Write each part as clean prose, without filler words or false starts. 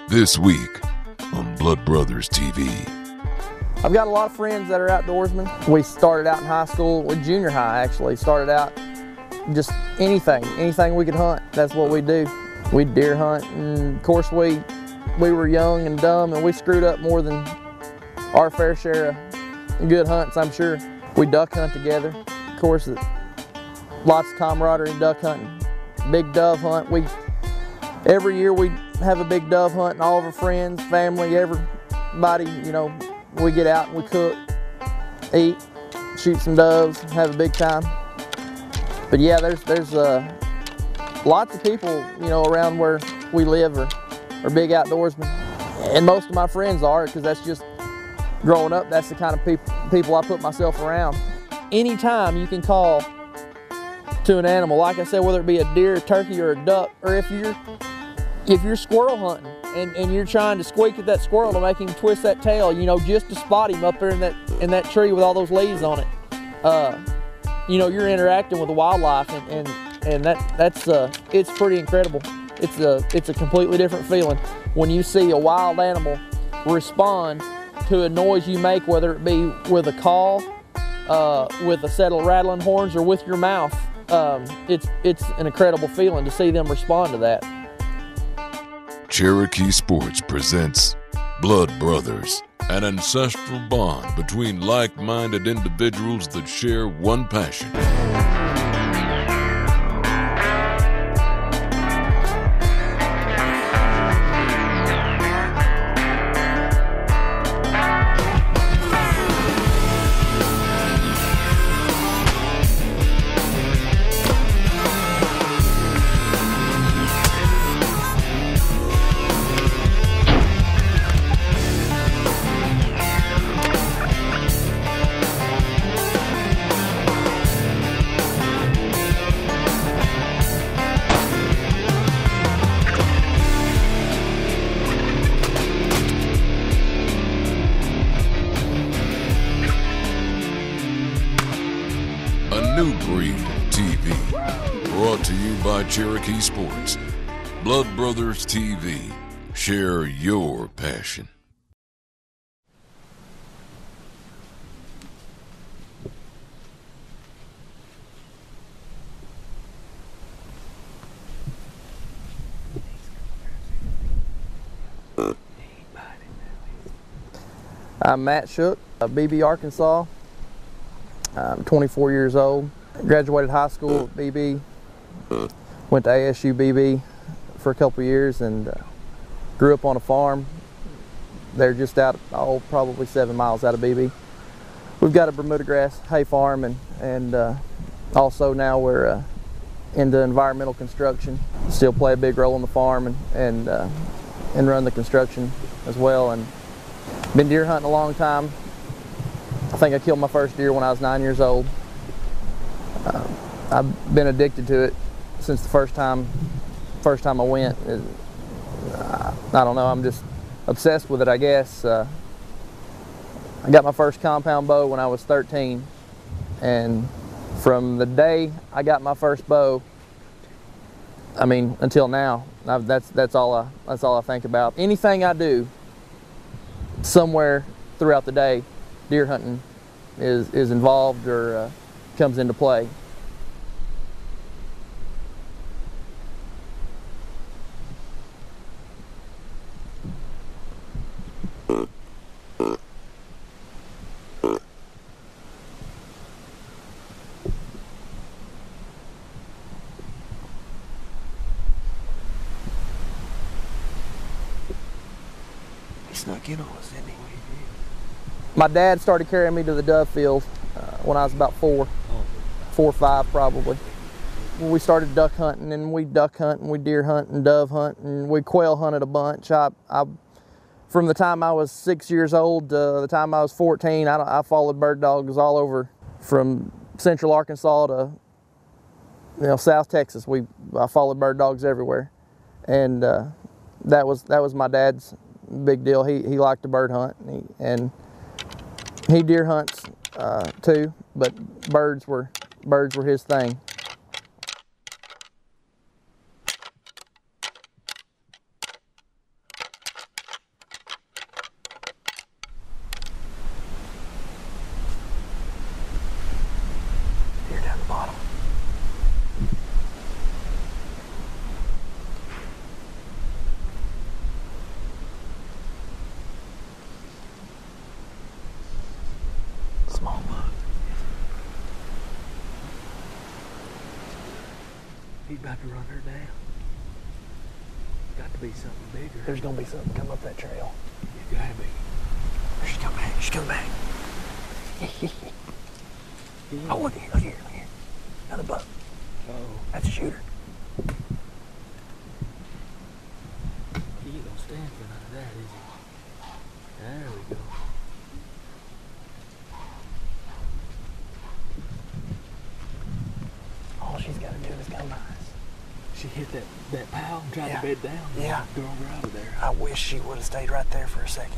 This week on Blood Brothers TV. I've got a lot of friends that are outdoorsmen. We started out in high school, with junior high actually, started out just anything we could hunt, that's what we do. We'd deer hunt, and of course we were young and dumb, and we screwed up more than our fair share of good hunts, I'm sure. We duck hunt together, of course, lots of camaraderie in duck hunting. Big dove hunt, every year we have a big dove hunt, and all of our friends, family, everybody, you know, we get out and we cook, eat, shoot some doves, have a big time. But yeah, there's lots of people, you know, around where we live are big outdoorsmen, and most of my friends are, because that's just growing up. That's the kind of people I put myself around. Anytime you can call to an animal, like I said, whether it be a deer, a turkey, or a duck, or if you're squirrel hunting and you're trying to squeak at that squirrel to make him twist that tail, you know, just to spot him up there in that tree with all those leaves on it, you know, you're interacting with the wildlife, and that's it's pretty incredible. It's a completely different feeling when you see a wild animal respond to a noise you make, whether it be with a call, with a set of rattling horns, or with your mouth. It's an incredible feeling to see them respond to that. Cherokee Sports presents Blood Brothers, an ancestral bond between like-minded individuals that share one passion. New Breed TV, brought to you by Cherokee Sports. Blood Brothers TV, share your passion. I'm Matt Shook, BB, Arkansas. I'm 24 years old. Graduated high school at BB. Went to ASU BB for a couple years, and grew up on a farm. They're just out, probably 7 miles out of BB. We've got a Bermuda grass hay farm, and also now we're into environmental construction. Still play a big role on the farm and run the construction as well. And been deer hunting a long time. I think I killed my first deer when I was 9 years old. I've been addicted to it since the first time I went. I don't know, I'm just obsessed with it, I guess. I got my first compound bow when I was 13, and from the day I got my first bow, I mean, until now, that's all I think about. Anything I do somewhere throughout the day, deer hunting is involved or comes into play. He snuck in on us, didn't he? My dad started carrying me to the dove field when I was about 4 or 5 probably. We started duck hunting, and we duck hunt and we deer hunt and dove hunt, and we quail hunted a bunch. From the time I was 6 years old to the time I was 14, I followed bird dogs all over, from central Arkansas to, you know, South Texas. I followed bird dogs everywhere, and that was my dad's big deal. He liked to bird hunt, and he deer hunts too, but birds were his thing. He's about to run her down. Got to be something bigger. There's gonna be something come up that trail. It's gotta be. She's coming back. She's coming back. Oh, look here, look here, look here. Another buck. Oh, That's a shooter. he ain't gonna stand for none of that, is he? There we go. All she's got to do is come by us. She hit that pile and tried Yeah. to bed down. Yeah. Throw her out of there. I wish she would have stayed right there for a second.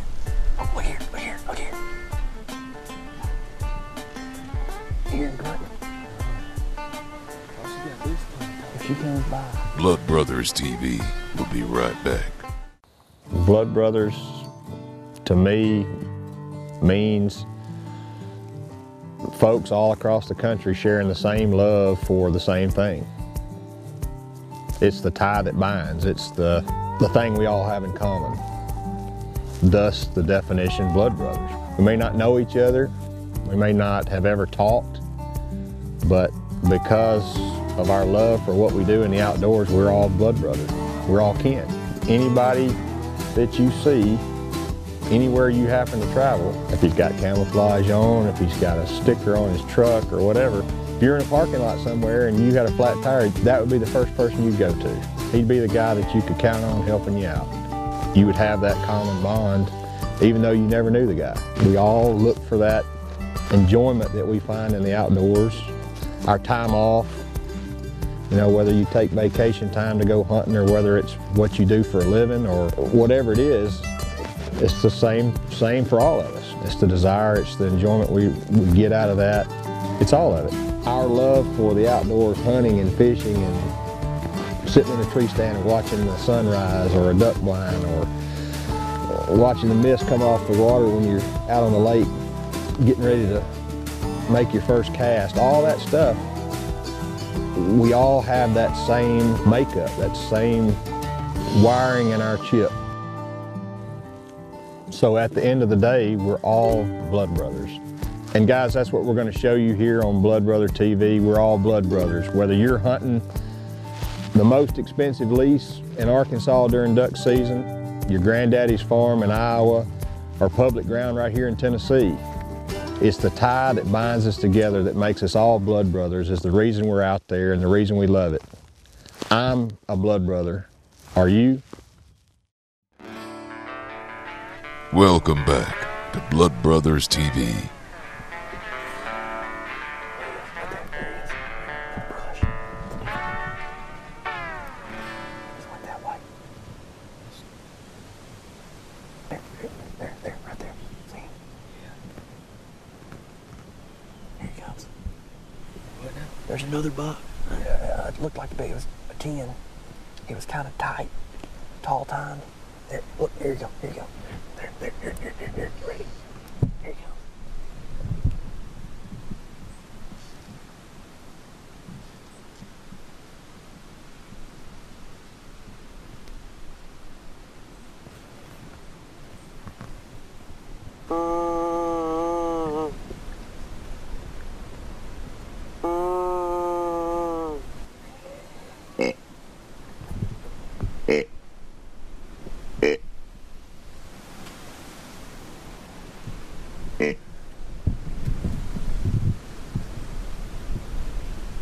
Oh, look here, look here, look here. Here, grunt. All she got to do is play. If she comes by. Blood Brothers TV will be right back. Blood Brothers, to me, means folks all across the country sharing the same love for the same thing. It's the tie that binds. It's the thing we all have in common. Thus, the definition, Blood Brothers. We may not know each other, we may not have ever talked, but because of our love for what we do in the outdoors, we're all blood brothers. We're all kin. Anybody that you see, anywhere you happen to travel, if he's got camouflage on, if he's got a sticker on his truck or whatever, if you're in a parking lot somewhere and you got a flat tire, that would be the first person you'd go to. He'd be the guy that you could count on helping you out. You would have that common bond, even though you never knew the guy. We all look for that enjoyment that we find in the outdoors, our time off, you know, whether you take vacation time to go hunting or whether it's what you do for a living or whatever it is, it's the same for all of us. It's the desire, it's the enjoyment we get out of that. It's all of it. Our love for the outdoors, hunting and fishing and sitting in a tree stand and watching the sunrise or a duck blind or watching the mist come off the water when you're out on the lake getting ready to make your first cast, all that stuff, we all have that same makeup, that same wiring in our chip. So at the end of the day, we're all blood brothers. And guys, that's what we're going to show you here on Blood Brother TV. We're all blood brothers. Whether you're hunting the most expensive lease in Arkansas during duck season, your granddaddy's farm in Iowa, or public ground right here in Tennessee, it's the tie that binds us together that makes us all blood brothers, is the reason we're out there and the reason we love it. I'm a blood brother. Are you? Welcome back to Blood Brothers TV. There, right there. See him? Here he comes. What now? There's another buck. It looked like it was a 10. He was kind of tight, tall time. There, look, here you go, here you go. There, here, ready? Here you go.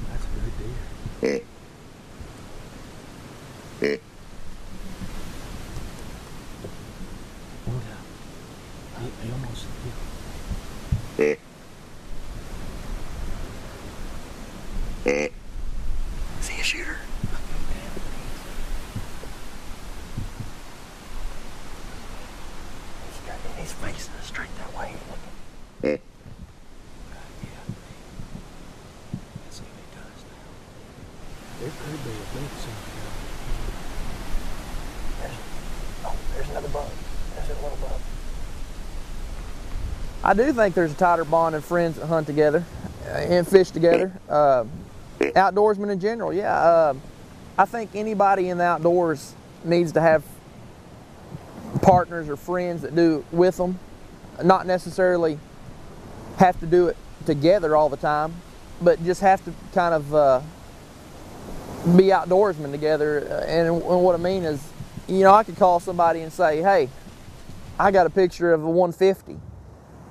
That's a good deer. Look out. He almost hit. See a shooter? He's facing us straight that way. Yeah. Let's see if he does now. There could be a big something. There's another buck. There's a little buck. I do think there's a tighter bond of friends that hunt together and fish together. Outdoorsmen in general, yeah. I think anybody in the outdoors needs to have partners or friends that do it with them. Not necessarily have to do it together all the time, but just have to kind of be outdoorsmen together. And what I mean is, you know, I could call somebody and say, hey, I got a picture of a 150.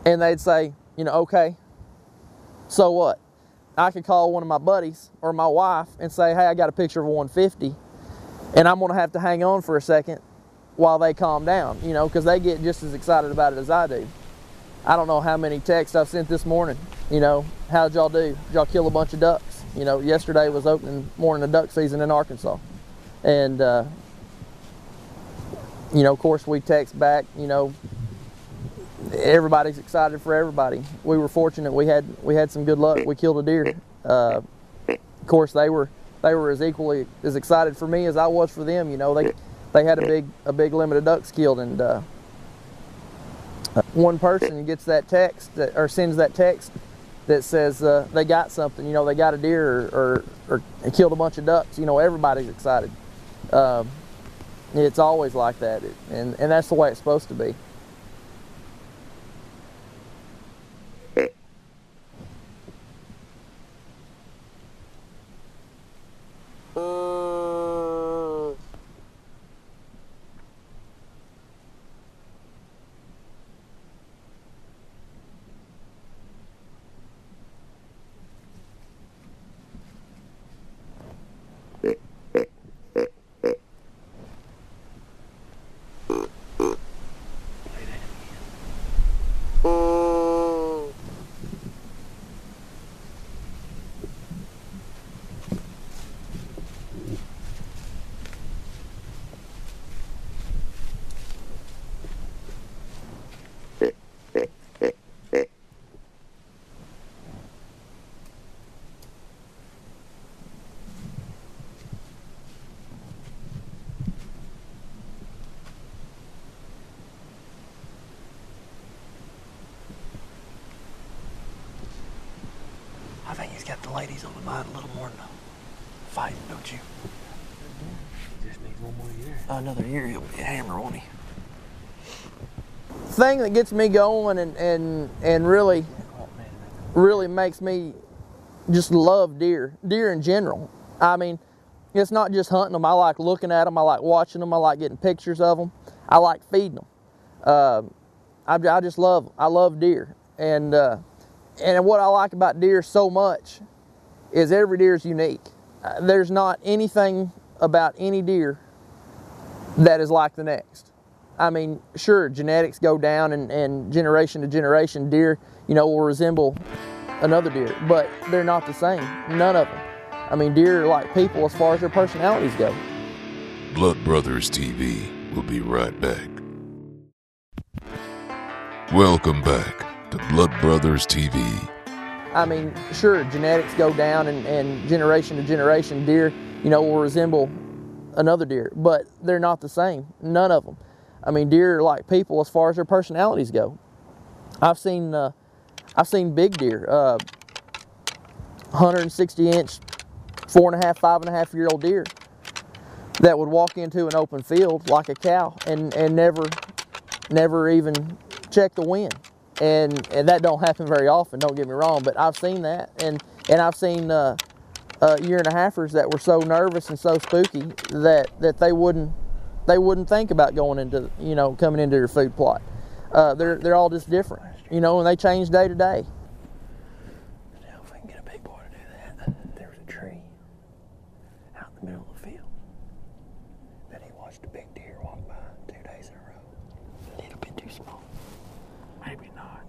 And they'd say, you know, okay, so what? I could call one of my buddies or my wife and say, hey, I got a picture of a 150. And I'm going to have to hang on for a second while they calm down, you know, because they get just as excited about it as I do. I don't know how many texts I've sent this morning, you know, how'd y'all do? Did y'all kill a bunch of ducks? You know, yesterday was opening morning of duck season in Arkansas. And, you know, of course we text back, you know, everybody's excited for everybody. We were fortunate, we had some good luck. We killed a deer. Of course they were as equally as excited for me as I was for them. You know, they had a big limit of ducks killed, and one person gets that text or sends that text that says they got something, you know, they got a deer or killed a bunch of ducks. You know, everybody's excited. It's always like that, and that's the way it's supposed to be. I think he's got the ladies on the mind a little more than a fight, don't you? He just needs one more year. Another year, he'll be a hammer, won't he? Thing that gets me going and really makes me just love deer in general. I mean, it's not just hunting them. I like looking at them. I like watching them. I like getting pictures of them. I like feeding them. I just love them. I love deer. And what I like about deer so much is every deer is unique. There's not anything about any deer that is like the next. I mean, sure, genetics go down and generation to generation, deer, you know, will resemble another deer, but they're not the same, none of them. I mean, deer are like people as far as their personalities go. Blood Brothers TV will be right back. Welcome back to Blood Brothers TV. I mean, sure, genetics go down and generation to generation, deer, you know, will resemble another deer, but they're not the same, none of them. I mean, deer are like people as far as their personalities go. I've seen big deer, 160-inch, 4.5, 5.5-year-old deer that would walk into an open field like a cow and never even check the wind. And that don't happen very often, don't get me wrong, but I've seen that. And I've seen year-and-a-halfers that were so nervous and so spooky that they wouldn't think about going into, you know, coming into your food plot. They're all just different, you know, and they change day to day. Now, if I can get a big boy to do that, there was a tree out in the middle of the field that he watched a big deer walk by 2 days in a row. A little bit too small. Maybe not.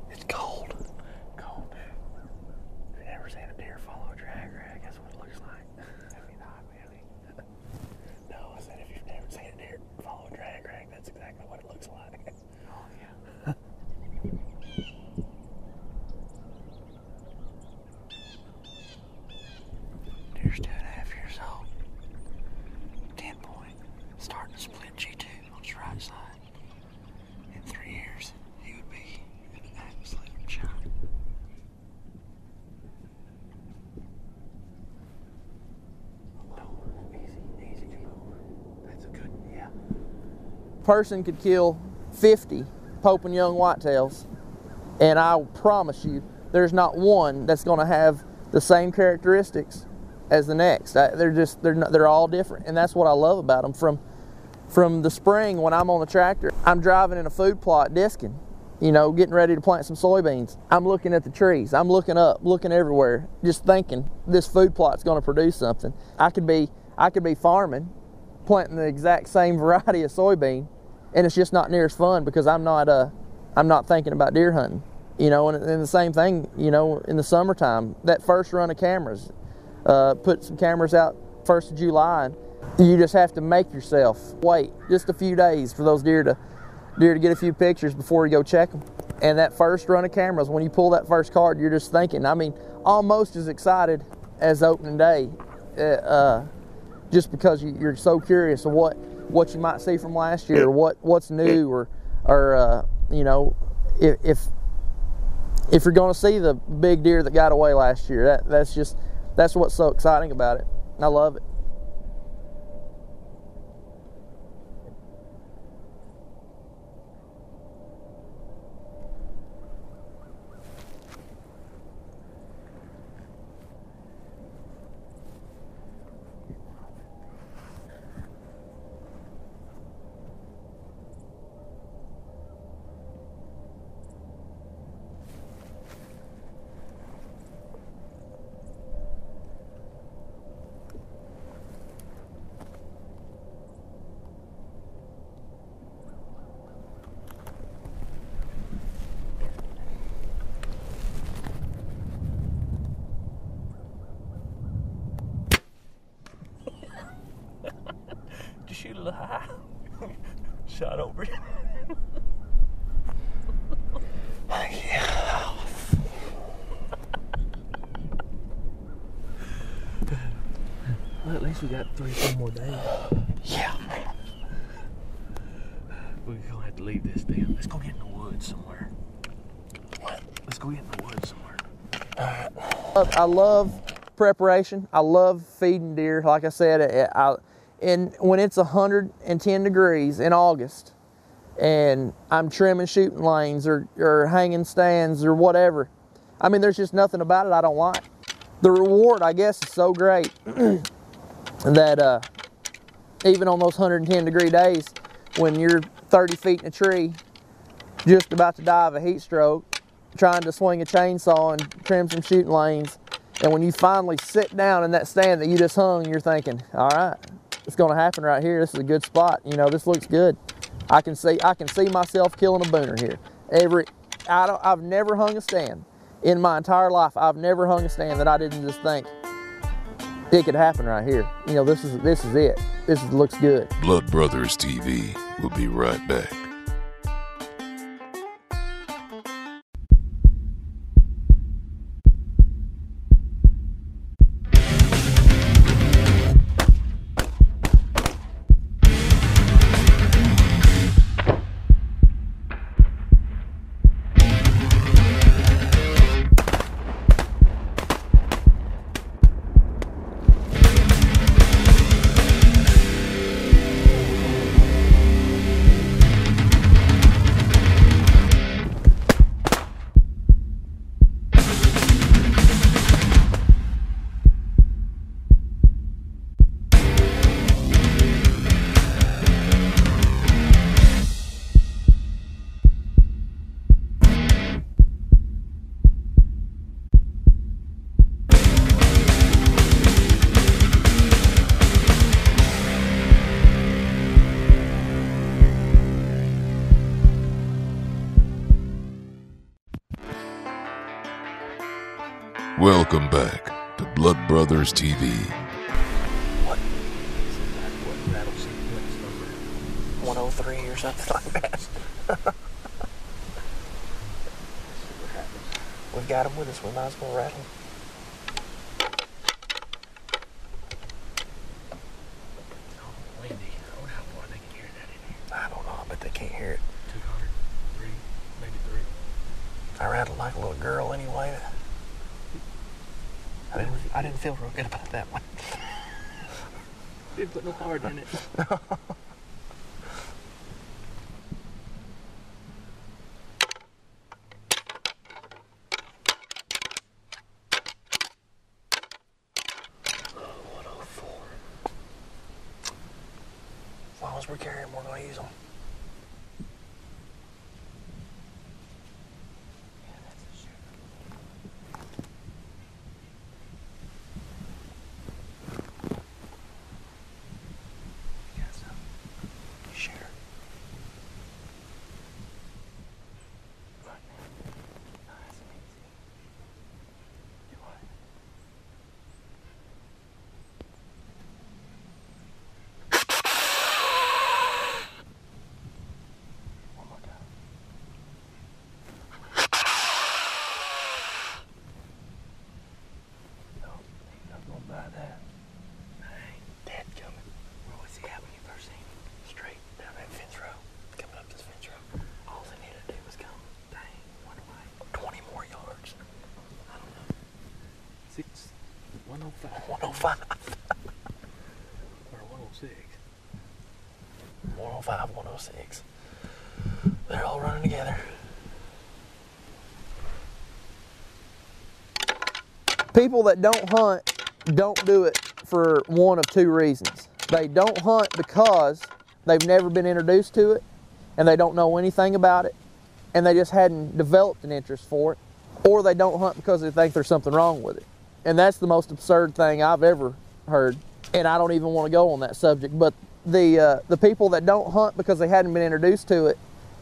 It's cold. Cold. If you've never seen a deer follow a drag rag, that's what it looks like. Maybe not, really. No, I said if you've never seen a deer follow a drag rag, that's exactly what it looks like. Oh, yeah. Deer's 2.5 years old. 10 point. Starting to split G2 on his right side. In 3 years, he would be an absolute giant. Easy. That's a good, yeah. Person could kill 50 Pope and Young whitetails, and I promise you, there's not one that's going to have the same characteristics as the next. They're all different, and that's what I love about them. From the spring when I'm on the tractor, I'm driving in a food plot disking, you know, getting ready to plant some soybeans. I'm looking at the trees, I'm looking up, looking everywhere, just thinking this food plot's going to produce something. I could be farming, planting the exact same variety of soybean, and it's just not near as fun because I'm not thinking about deer hunting. You know, and the same thing, you know, in the summertime, that first run of cameras, put some cameras out 1st of July, and you just have to make yourself wait just a few days for those deer to get a few pictures before you go check them. And that first run of cameras, when you pull that first card, you're just thinking, I mean, almost as excited as opening day, just because you're so curious of what you might see from last year, or what's new, or you know, if you're going to see the big deer that got away last year. That's what's so exciting about it. I love it. Shoot a little high. Shot over. Yeah. Well, at least we got 3-4 more days. Yeah. We're gonna have to leave this then. Let's go get in the woods somewhere. What? Let's go get in the woods somewhere. I love preparation. I love feeding deer. Like I said, and when it's 110 degrees in August and I'm trimming shooting lanes or hanging stands or whatever, I mean, there's just nothing about it I don't like. The reward, I guess, is so great that even on those 110 degree days, when you're 30 feet in a tree, just about to die of a heat stroke, trying to swing a chainsaw and trim some shooting lanes, and when you finally sit down in that stand that you just hung, you're thinking, all right, it's going to happen right here. This is a good spot. You know, this looks good. I can see myself killing a booner here. I've never hung a stand in my entire life. I've never hung a stand that I didn't just think it could happen right here. You know, this is it. Looks good. Blood Brothers TV will be right back. Welcome back to Blood Brothers TV. What rattle sequence number? 103 or something like that. We've got them with us. We might as well rattle them. Oh, windy. I wonder how far they can hear that in here. I don't know. I bet they can't hear it. 200, 3, maybe 3. I rattled like a little girl anyway. I didn't feel real good about that one. Didn't put no heart in it. long as we're carrying, we're going to use them. Six, 105. 105. Or 106. 105, 106. They're all running together. People that don't hunt don't do it for one of two reasons. They don't hunt because they've never been introduced to it and they don't know anything about it and they just hadn't developed an interest for it, or they don't hunt because they think there's something wrong with it. And that's the most absurd thing I've ever heard, and I don't even want to go on that subject. But the people that don't hunt because they hadn't been introduced to it,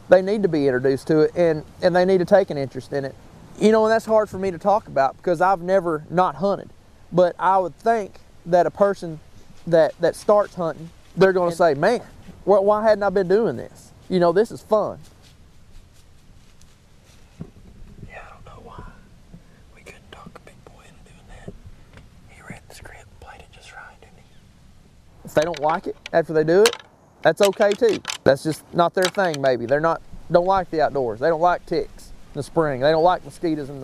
they need to be introduced to it, and they need to take an interest in it. You know, and that's hard for me to talk about because I've never not hunted. But I would think that a person that starts hunting, they're going to say, man, why hadn't I been doing this? You know, this is fun. Yeah, I don't know why we couldn't talk a big boy into doing that. He read the script, played it just right, didn't he? If they don't like it after they do it, that's okay too. That's just not their thing maybe. Don't like the outdoors. They don't like ticks in the spring. They don't like mosquitoes in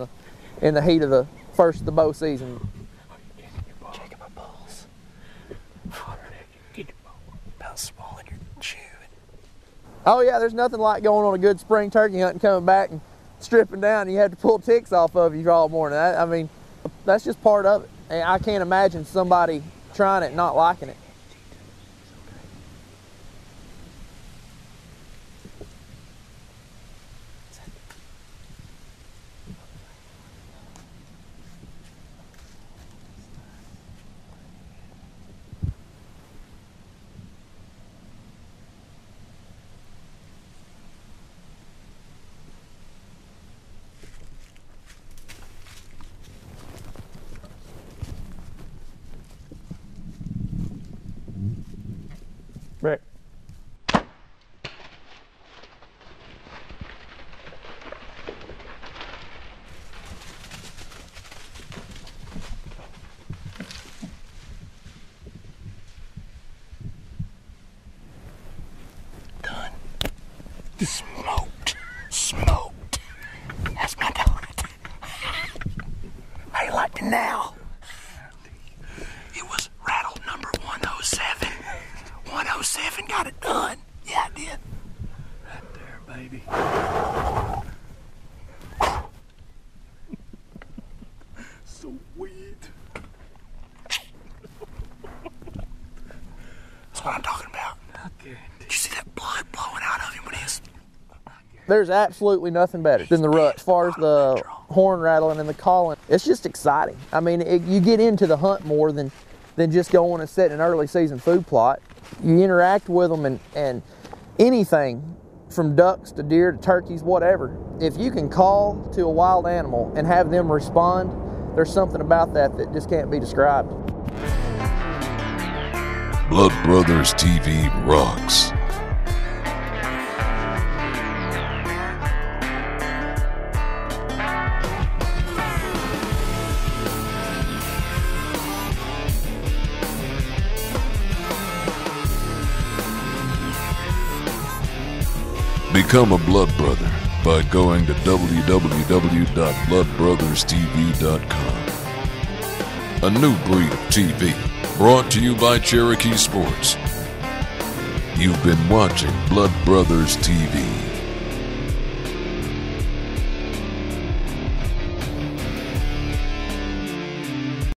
the heat of the first of the bow season. Checking my balls. About swallowing your chew. Oh yeah, there's nothing like going on a good spring turkey hunt and coming back and stripping down and you have to pull ticks off of you all morning. I mean, that's just part of it. And I can't imagine somebody trying it and not liking it. Rick. Done. Smoked. That's my donut. How you like it now? It was rattle number 107. 107 got it done. Yeah, I did. Right there, baby. Sweet. That's what I'm talking about. Did you see that blood blowing out of him when he was... There's absolutely nothing better than the rut. As far as the horn rattling and the calling, it's just exciting. I mean, you get into the hunt more than just going and setting an early season food plot. You interact with them and anything from ducks to deer to turkeys, whatever. If you can call to a wild animal and have them respond, there's something about that just can't be described. Blood Brothers TV rocks. Become a Blood Brother by going to www.bloodbrotherstv.com. A new breed of TV brought to you by Cherokee Sports. You've been watching Blood Brothers TV.